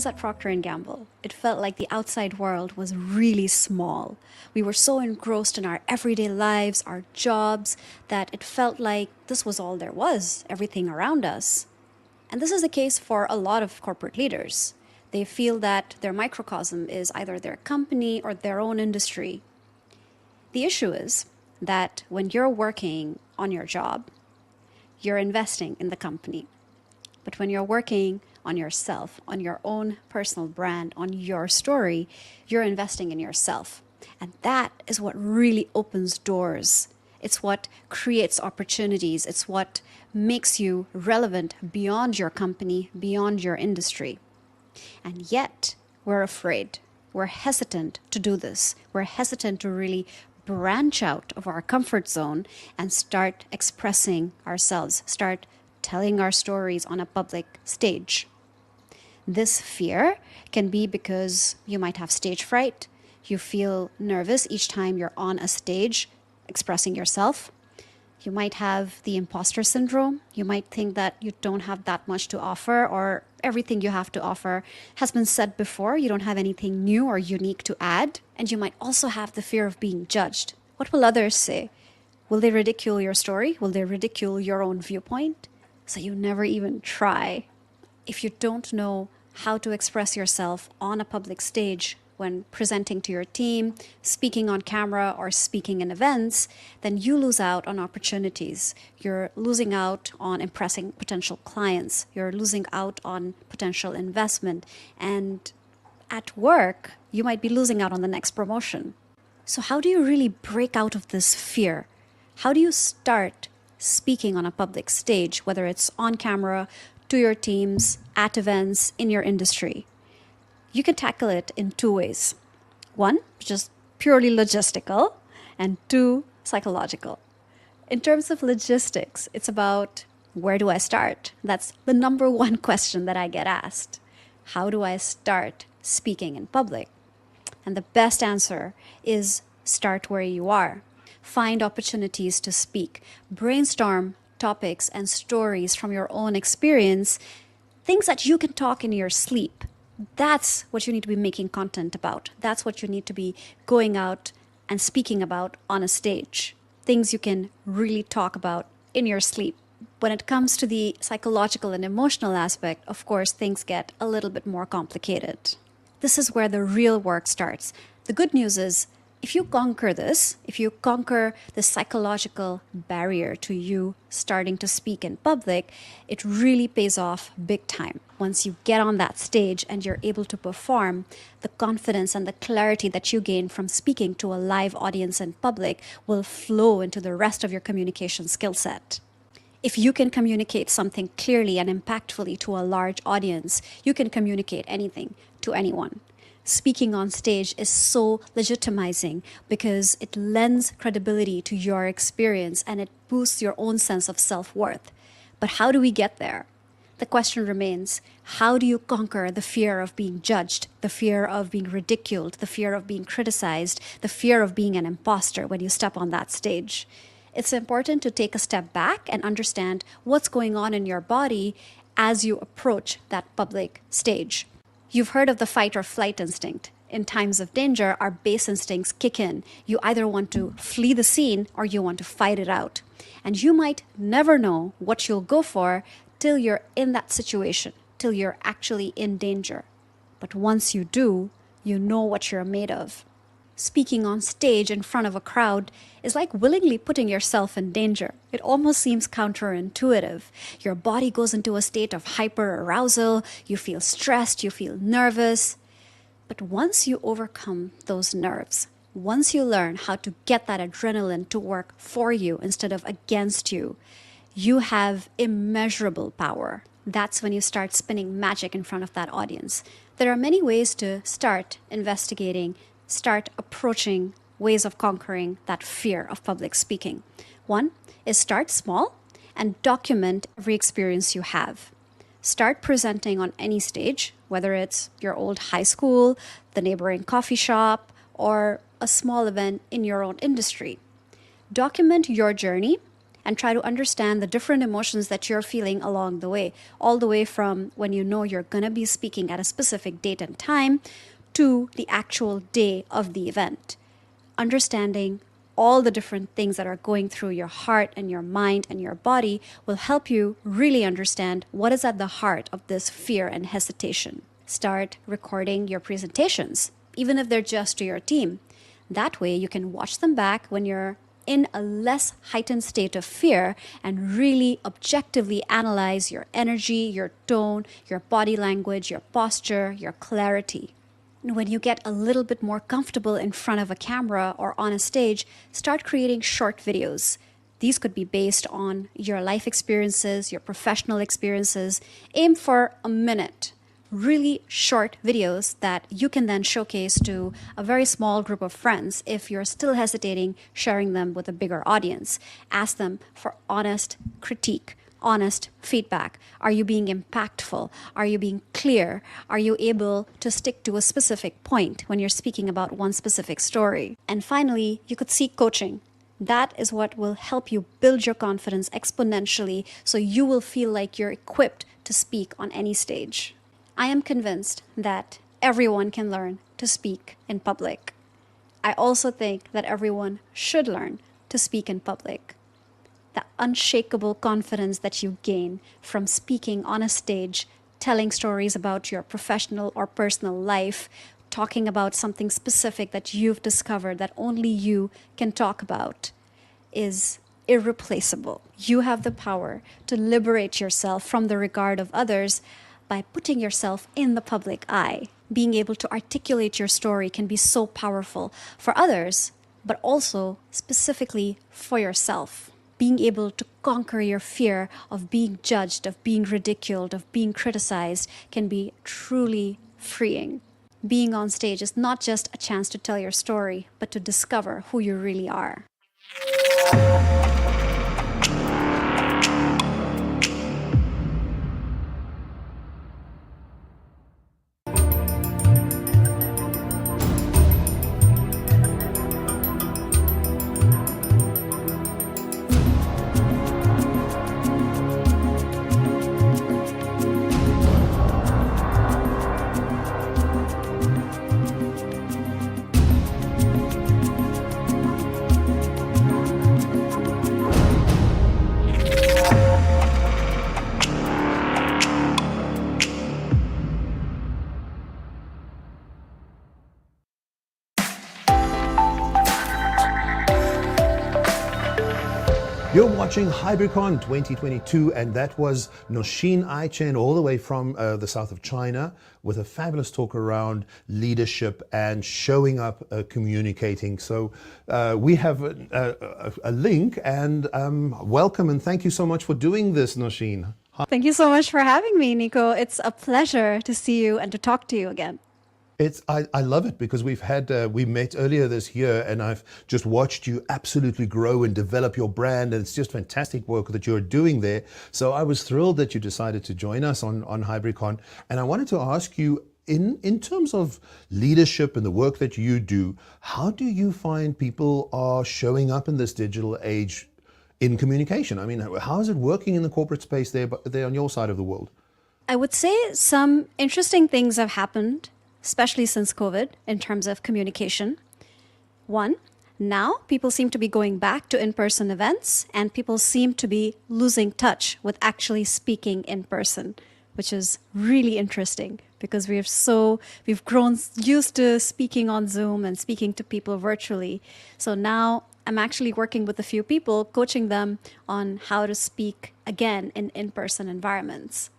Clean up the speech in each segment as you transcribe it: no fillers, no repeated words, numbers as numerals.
was at Procter Gamble, it felt like the outside world was really small. We were so engrossed in our everyday lives, our jobs, that it felt like this was all there was, everything around us. And this is the case for a lot of corporate leaders. They feel that their microcosm is either their company or their own industry. The issue is that when you're working on your job, you're investing in the company. But when you're working on yourself, on your own personal brand, on your story, you're investing in yourself. And that is what really opens doors. It's what creates opportunities. It's what makes you relevant beyond your company, beyond your industry. And yet, we're afraid. We're hesitant to do this. We're hesitant to really branch out of our comfort zone and start expressing ourselves, start telling our stories on a public stage. This fear can be because you might have stage fright. You feel nervous each time you're on a stage expressing yourself. You might have the imposter syndrome. You might think that you don't have that much to offer, or everything you have to offer has been said before. You don't have anything new or unique to add. And you might also have the fear of being judged. What will others say? Will they ridicule your story? Will they ridicule your own viewpoint? So you never even try. If you don't know how to express yourself on a public stage when presenting to your team, speaking on camera, or speaking in events, then you lose out on opportunities. You're losing out on impressing potential clients. You're losing out on potential investment. And at work, you might be losing out on the next promotion. So how do you really break out of this fear? How do you start speaking on a public stage, whether it's on camera, to your teams, at events, in your industry? You can tackle it in two ways. One, just purely logistical, and two, psychological. In terms of logistics, it's about, where do I start? That's the number one question that I get asked. How do I start speaking in public? And the best answer is start where you are. Find opportunities to speak. Brainstorm topics and stories from your own experience, things that you can talk in your sleep. That's what you need to be making content about. That's what you need to be going out and speaking about on a stage. Things you can really talk about in your sleep. When it comes to the psychological and emotional aspect, of course, things get a little bit more complicated. This is where the real work starts. The good news is, if you conquer this, if you conquer the psychological barrier to you starting to speak in public, it really pays off big time. Once you get on that stage and you're able to perform, the confidence and the clarity that you gain from speaking to a live audience in public will flow into the rest of your communication skill set. If you can communicate something clearly and impactfully to a large audience, you can communicate anything to anyone. Speaking on stage is so legitimizing because it lends credibility to your experience and it boosts your own sense of self-worth. But how do we get there? The question remains, how do you conquer the fear of being judged, the fear of being ridiculed, the fear of being criticized, the fear of being an imposter when you step on that stage? It's important to take a step back and understand what's going on in your body as you approach that public stage. You've heard of the fight or flight instinct. In times of danger, our base instincts kick in. You either want to flee the scene or you want to fight it out. And you might never know what you'll go for till you're in that situation, till you're actually in danger. But once you do, you know what you're made of. Speaking on stage in front of a crowd is like willingly putting yourself in danger. It almost seems counterintuitive. Your body goes into a state of hyperarousal, you feel stressed, you feel nervous. But once you overcome those nerves, once you learn how to get that adrenaline to work for you instead of against you, you have immeasurable power. That's when you start spinning magic in front of that audience. There are many ways to start investigating, start approaching ways of conquering that fear of public speaking. One is start small and document every experience you have. Start presenting on any stage, whether it's your old high school, the neighboring coffee shop, or a small event in your own industry. Document your journey and try to understand the different emotions that you're feeling along the way, all the way from when you know you're going to be speaking at a specific date and time to the actual day of the event. Understanding all the different things that are going through your heart and your mind and your body will help you really understand what is at the heart of this fear and hesitation. Start recording your presentations, even if they're just to your team. That way you can watch them back when you're in a less heightened state of fear and really objectively analyze your energy, your tone, your body language, your posture, your clarity. When you get a little bit more comfortable in front of a camera or on a stage, start creating short videos. These could be based on your life experiences, your professional experiences. Aim for a minute. Really short videos that you can then showcase to a very small group of friends. If you're still hesitating, sharing them with a bigger audience. Ask them for honest critique. Honest feedback. Are you being impactful? Are you being clear? Are you able to stick to a specific point when you're speaking about one specific story? And finally, you could seek coaching. That is what will help you build your confidence exponentially so you will feel like you're equipped to speak on any stage. I am convinced that everyone can learn to speak in public. I also think that everyone should learn to speak in public. The unshakable confidence that you gain from speaking on a stage, telling stories about your professional or personal life, talking about something specific that you've discovered that only you can talk about, is irreplaceable. You have the power to liberate yourself from the regard of others by putting yourself in the public eye. Being able to articulate your story can be so powerful for others, but also specifically for yourself. Being able to conquer your fear of being judged, of being ridiculed, of being criticized can be truly freeing. Being on stage is not just a chance to tell your story, but to discover who you really are. You're watching HybriCON 2022, and that was Nausheen I, Chen, all the way from the south of China, with a fabulous talk around leadership and showing up, communicating. So we have a link, and welcome and thank you so much for doing this, Nausheen. Thank you so much for having me, Nico. It's a pleasure to see you and to talk to you again. I love it because we met earlier this year, and I've just watched you absolutely grow and develop your brand, and it's just fantastic work that you're doing there. So I was thrilled that you decided to join us on HybriCON, and I wanted to ask you, in terms of leadership and the work that you do, how do you find people are showing up in this digital age in communication? I mean, how is it working in the corporate space there on your side of the world? I would say some interesting things have happened, especially since COVID, in terms of communication. One, now people seem to be going back to in-person events, and people seem to be losing touch with actually speaking in person, which is really interesting because we've grown used to speaking on Zoom and speaking to people virtually. So now I'm actually working with a few people, coaching them on how to speak again in in-person environments.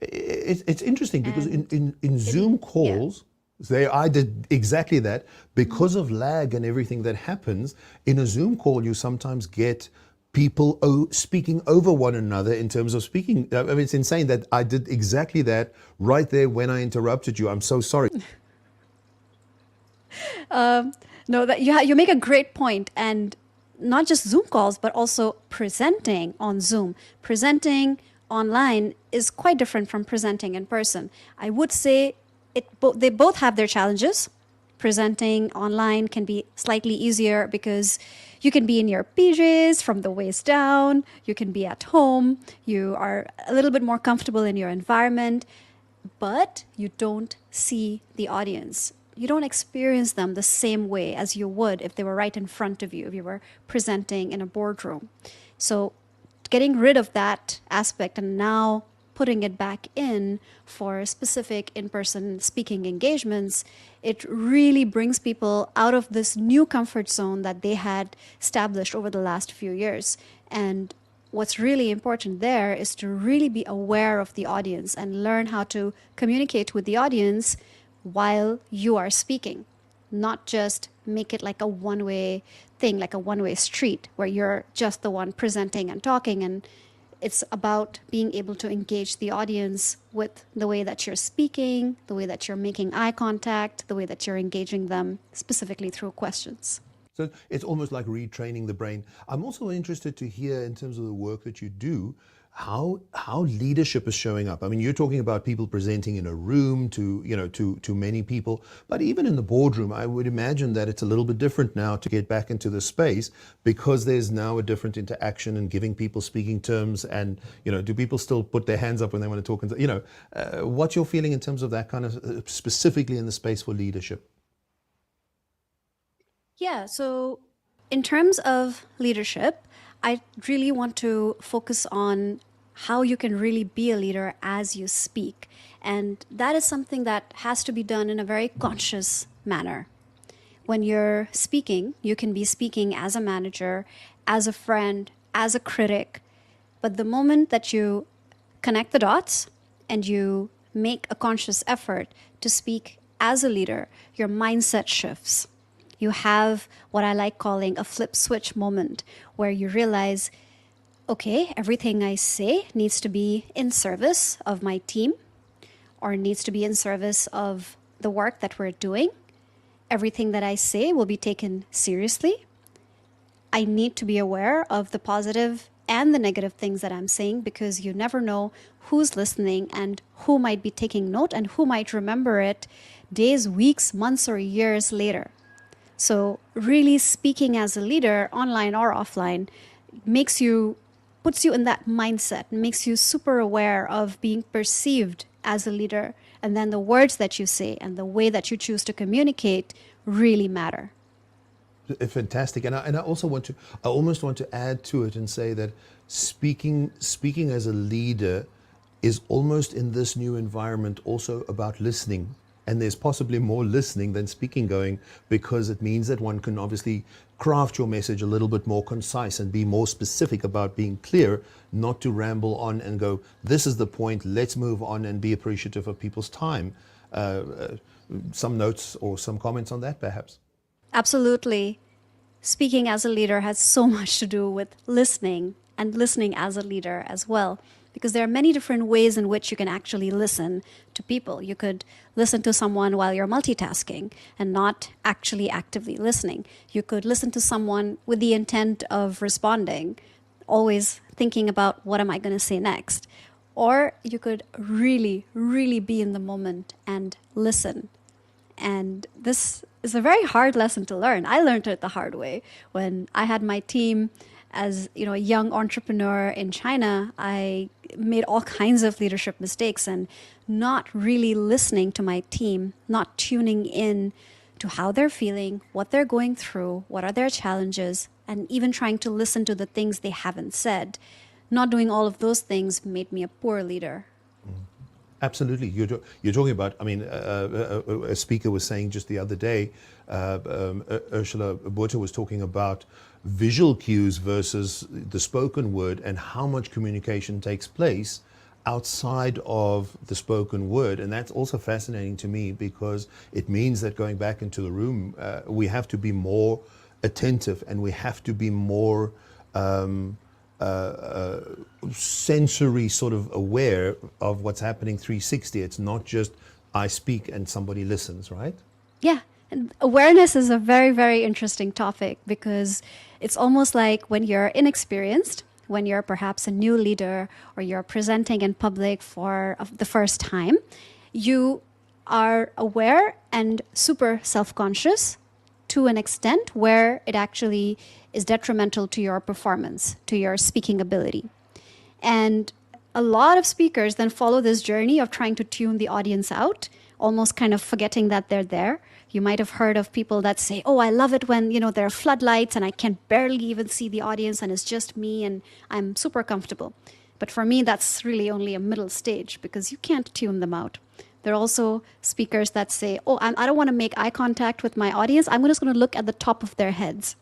It's interesting because in Zoom calls, I did exactly that. Because of lag and everything that happens, in a Zoom call, you sometimes get people speaking over one another in terms of speaking. I mean, it's insane that I did exactly that right there when I interrupted you. I'm so sorry. No, that you make a great point, and not just Zoom calls, but also presenting on Zoom. Presenting online is quite different from presenting in person. I would say they both have their challenges. Presenting online can be slightly easier because you can be in your PJs from the waist down, you can be at home, you are a little bit more comfortable in your environment, but you don't see the audience. You don't experience them the same way as you would if they were right in front of you, if you were presenting in a boardroom. So getting rid of that aspect and now putting it back in for specific in-person speaking engagements, it really brings people out of this new comfort zone that they had established over the last few years. And what's really important there is to really be aware of the audience and learn how to communicate with the audience while you are speaking, not just make it like a one-way thing, like a one-way street where you're just the one presenting and talking. And it's about being able to engage the audience with the way that you're speaking, the way that you're making eye contact, the way that you're engaging them specifically through questions. So it's almost like retraining the brain. I'm also interested to hear, in terms of the work that you do, how leadership is showing up. I mean, you're talking about people presenting in a room to many people, but even in the boardroom, I would imagine that it's a little bit different now to get back into the space, because there's now a different interaction and giving people speaking terms. And do people still put their hands up when they want to talk? And what's your feeling in terms of that kind of specifically in the space for leadership? Yeah, so in terms of leadership, I really want to focus on how you can really be a leader as you speak. And that is something that has to be done in a very conscious manner. When you're speaking, you can be speaking as a manager, as a friend, as a critic. But the moment that you connect the dots and you make a conscious effort to speak as a leader, your mindset shifts. You have what I like calling a flip switch moment, where you realize, okay, everything I say needs to be in service of my team, or needs to be in service of the work that we're doing. Everything that I say will be taken seriously. I need to be aware of the positive and the negative things that I'm saying, because you never know who's listening and who might be taking note and who might remember it days, weeks, months, or years later. So really speaking as a leader, online or offline, puts you in that mindset, makes you super aware of being perceived as a leader. And then the words that you say and the way that you choose to communicate really matter. Fantastic. And I also I almost want to add to it and say that speaking as a leader is almost, in this new environment, also about listening. And there's possibly more listening than speaking going, because it means that one can obviously craft your message a little bit more concise and be more specific about being clear, not to ramble on and go, this is the point, let's move on, and be appreciative of people's time. Some notes or some comments on that, perhaps? Absolutely. Speaking as a leader has so much to do with listening, and listening as a leader as well. Because there are many different ways in which you can actually listen to people. You could listen to someone while you're multitasking and not actually actively listening. You could listen to someone with the intent of responding, always thinking about what am I going to say next. Or you could really, really be in the moment and listen. And this is a very hard lesson to learn. I learned it the hard way. When I had my team as a young entrepreneur in China, I made all kinds of leadership mistakes and not really listening to my team, not tuning in to how they're feeling, what they're going through, what are their challenges, and even trying to listen to the things they haven't said. Not doing all of those things made me a poor leader. Absolutely. You're talking about, I mean, a speaker was saying just the other day, Ursula Butter was talking about visual cues versus the spoken word, and how much communication takes place outside of the spoken word. And that's also fascinating to me, because it means that going back into the room, we have to be more attentive, and we have to be more sensory sort of aware of what's happening 360. It's not just I speak and somebody listens, right? Yeah. And awareness is a very, very interesting topic, because it's almost like when you're inexperienced, when you're perhaps a new leader or you're presenting in public for the first time, you are aware and super self-conscious to an extent where it actually is detrimental to your performance, to your speaking ability. And a lot of speakers then follow this journey of trying to tune the audience out, almost kind of forgetting that they're there. You might have heard of people that say, oh, I love it when, there are floodlights and I can barely even see the audience and it's just me and I'm super comfortable. But for me, that's really only a middle stage because you can't tune them out. There are also speakers that say, oh, I don't want to make eye contact with my audience. I'm just going to look at the top of their heads.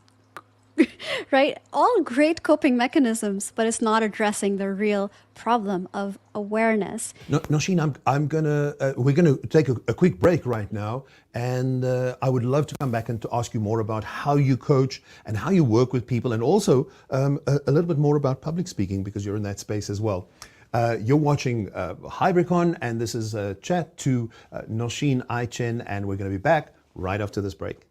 Right? All great coping mechanisms, but it's not addressing the real problem of awareness. No, Nausheen, we're gonna take a quick break right now, and I would love to come back and to ask you more about how you coach and how you work with people, and also a little bit more about public speaking because you're in that space as well. You're watching HybriCON, and this is a chat to Nausheen I, Chen, and we're going to be back right after this break.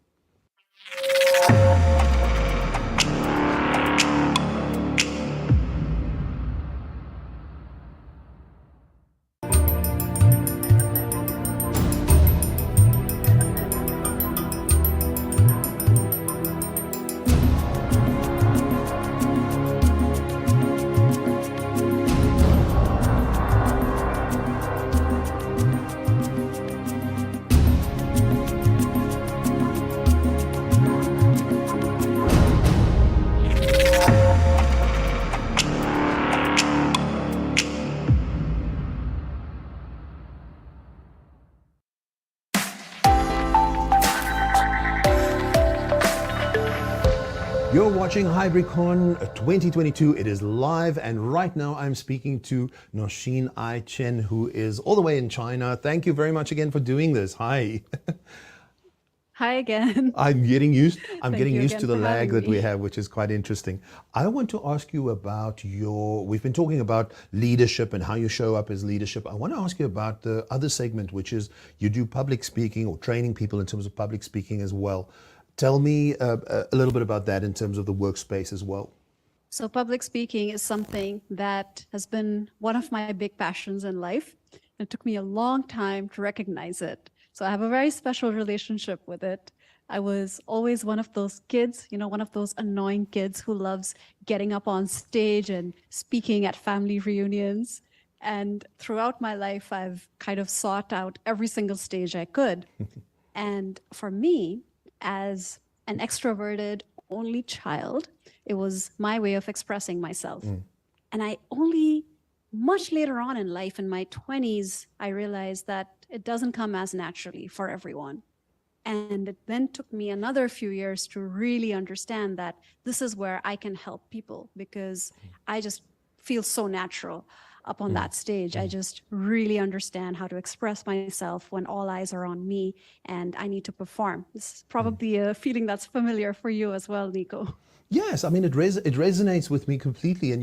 You're watching HybriCON 2022. It is live, and right now I'm speaking to Nausheen I, Chen, who is all the way in China. Thank you very much again for doing this. Hi. Hi again. I'm getting used to the for lag having that we me. have, which is quite interesting. I want to ask you about we've been talking about leadership and how you show up as leadership. I want to ask you about the other segment, which is you do public speaking or training people in terms of public speaking as well. Tell me a little bit about that in terms of the workspace as well. So public speaking is something that has been one of my big passions in life. It took me a long time to recognize it. So I have a very special relationship with it. I was always one of those kids, one of those annoying kids who loves getting up on stage and speaking at family reunions. And throughout my life, I've kind of sought out every single stage I could. And for me, as an extroverted only child, it was my way of expressing myself. And I only much later on in life, in my 20s, I realized that it doesn't come as naturally for everyone. And it then took me another few years to really understand that this is where I can help people because I just feel so natural up on that stage. I just really understand how to express myself when all eyes are on me and I need to perform. This is probably a feeling that's familiar for you as well, Nico. Yes, I mean, it resonates with me completely. And,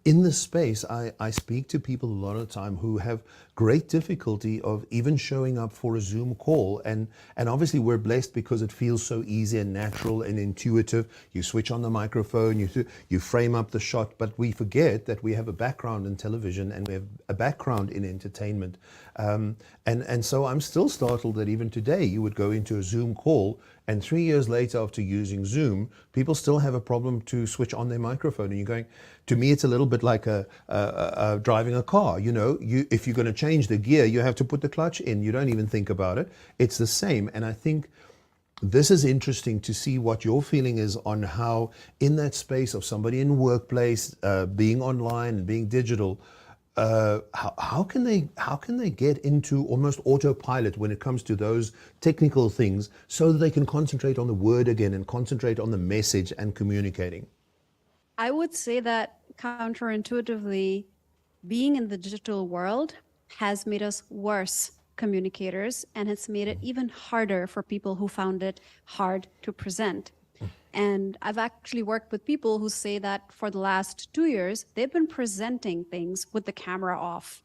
in this space, I speak to people a lot of the time who have great difficulty of even showing up for a Zoom call. And obviously, we're blessed because it feels so easy and natural and intuitive. You switch on the microphone, you frame up the shot, but we forget that we have a background in television and we have a background in entertainment. And so I'm still startled that even today you would go into a Zoom call and 3 years later after using Zoom, people still have a problem to switch on their microphone. And you're going, to me, it's a little bit like driving a car. If you're going to change the gear, you have to put the clutch in. You don't even think about it. It's the same. And I think this is interesting to see what your feeling is on how in that space of somebody in workplace, being online and being digital, how can they get into almost autopilot when it comes to those technical things so that they can concentrate on the word again and concentrate on the message and communicating? I would say that counterintuitively, being in the digital world has made us worse communicators, and it's made it even harder for people who found it hard to present. And I've actually worked with people who say that for the last 2 years, they've been presenting things with the camera off,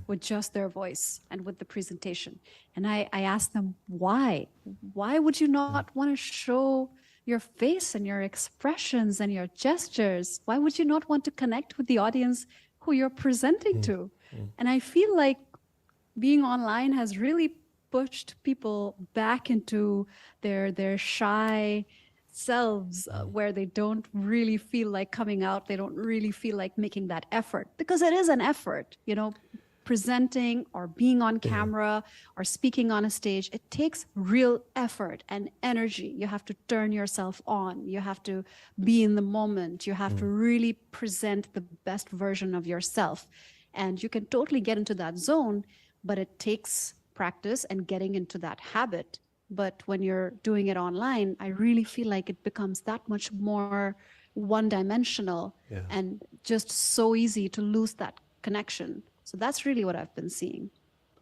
with just their voice and with the presentation. And I asked them, why? Why would you not want to show your face and your expressions and your gestures? Why would you not want to connect with the audience who you're presenting to? And I feel like being online has really pushed people back into their shy selves, where they don't really feel like coming out. They don't really feel like making that effort, because it is an effort, presenting or being on camera or speaking on a stage. It takes real effort and energy. You have to turn yourself on. You have to be in the moment. You have to really present the best version of yourself. And you can totally get into that zone, but it takes practice and getting into that habit. But when you're doing it online, I really feel like it becomes that much more one-dimensional and just so easy to lose that connection. So that's really what I've been seeing.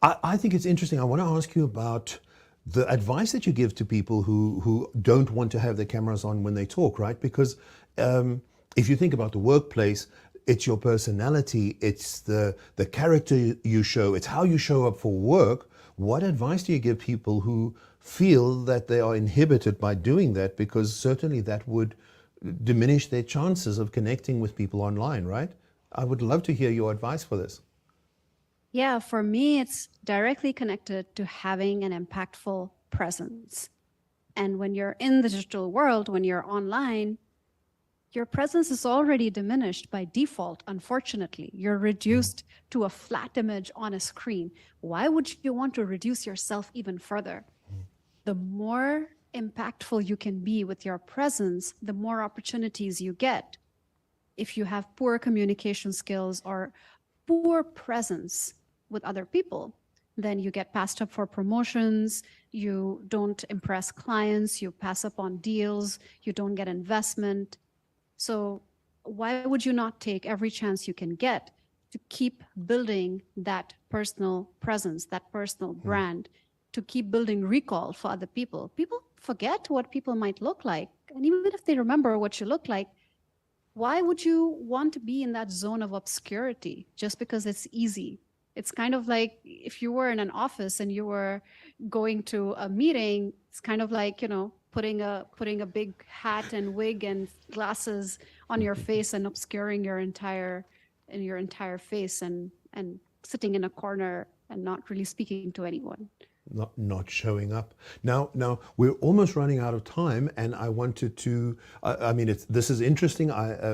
I think it's interesting. I want to ask you about the advice that you give to people who don't want to have their cameras on when they talk, right? Because if you think about the workplace, it's your personality, it's the character you show, it's how you show up for work. What advice do you give people who feel that they are inhibited by doing that? Because certainly that would diminish their chances of connecting with people online, right? I would love to hear your advice for this. Yeah, for me, it's directly connected to having an impactful presence. And when you're in the digital world, when you're online, your presence is already diminished by default, unfortunately. You're reduced to a flat image on a screen. Why would you want to reduce yourself even further? The more impactful you can be with your presence, the more opportunities you get. If you have poor communication skills or poor presence with other people, then you get passed up for promotions, you don't impress clients, you pass up on deals, you don't get investment. So why would you not take every chance you can get to keep building that personal presence, that personal brand, to keep building recall for other people? People forget what people might look like. And even if they remember what you look like, why would you want to be in that zone of obscurity just because it's easy? It's kind of like if you were in an office and you were going to a meeting, it's kind of like, putting a big hat and wig and glasses on your face and obscuring your entire face and sitting in a corner and not really speaking to anyone. Not showing up. Now we're almost running out of time, and I wanted to. This is interesting.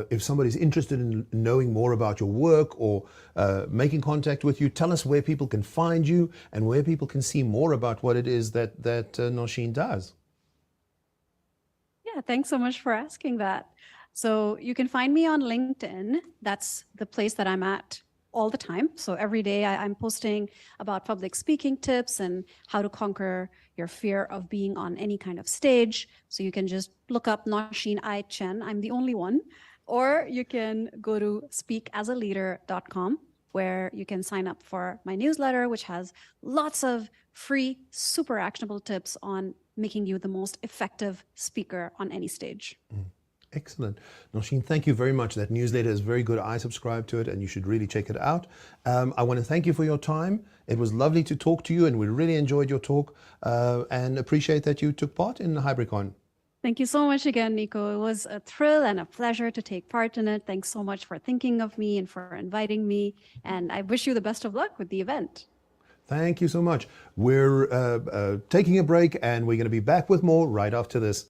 If somebody's interested in knowing more about your work or making contact with you, tell us where people can find you and where people can see more about what it is that Nausheen does. Yeah, thanks so much for asking that. So you can find me on LinkedIn. That's the place that I'm at all the time. So every day I'm posting about public speaking tips and how to conquer your fear of being on any kind of stage. So you can just look up Nausheen I, Chen. I'm the only one. Or you can go to speakasaleader.com, where you can sign up for my newsletter, which has lots of free, super actionable tips on making you the most effective speaker on any stage. Excellent. Nausheen, thank you very much. That newsletter is very good. I subscribe to it and you should really check it out. I want to thank you for your time. It was lovely to talk to you and we really enjoyed your talk and appreciate that you took part in HybriCON. Thank you so much again, Nico. It was a thrill and a pleasure to take part in it. Thanks so much for thinking of me and for inviting me. And I wish you the best of luck with the event. Thank you so much. We're taking a break and we're going to be back with more right after this.